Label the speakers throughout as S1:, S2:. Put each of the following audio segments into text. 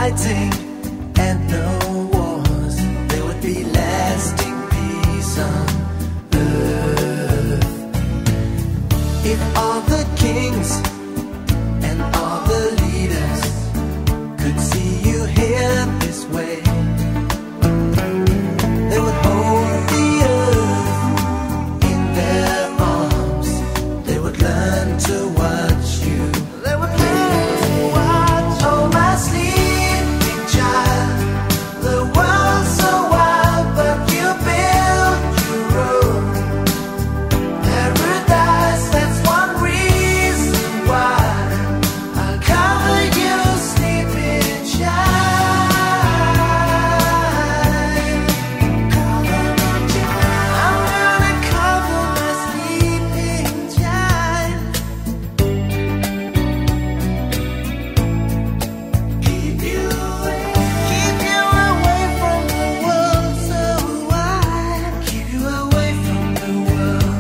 S1: fighting and no wars. There would be lasting peace on earth. If all the kings and all the leaders could see you here this way, they would hold the earth in their arms. They would learn to watch you. They would learn to watch. Oh, my sleeping child, the world's so wild, but you built your own paradise. That's one reason why I'll cover you, sleeping child. Cover my child. I'm gonna cover my sleeping child. Keep you away from the world so wide. Keep you away from the world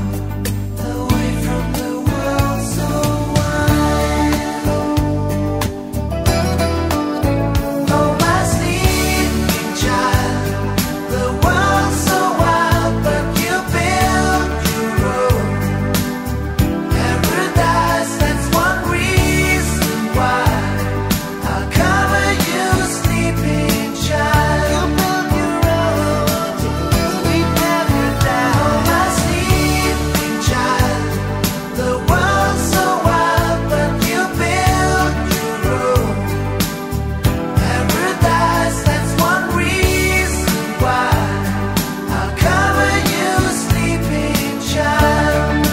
S1: so wide. Oh, my sleeping child, the world's so wild, but you built your own paradise. That's one reason why I'll cover you, sleeping child. You built your own sweet paradise. Oh, my sleeping child, the world's so wild, but you built your own paradise. That's one reason why I'll cover you, sleeping child.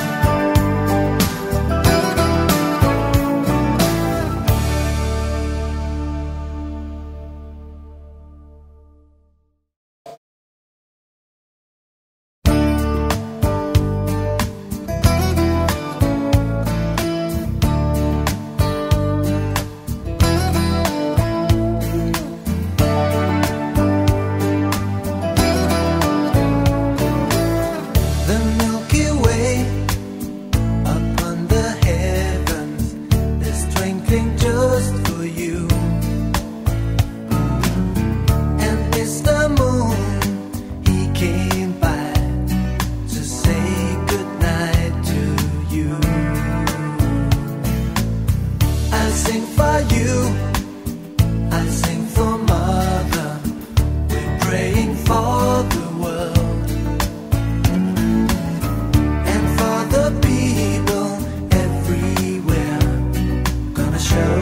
S1: The Milky Way upon the heavens is twinkling just for you. And Mr. Moon, he came by to say goodnight to you. I sing for you, I sing for Mother. We're praying for the world and for the people everywhere. Gonna show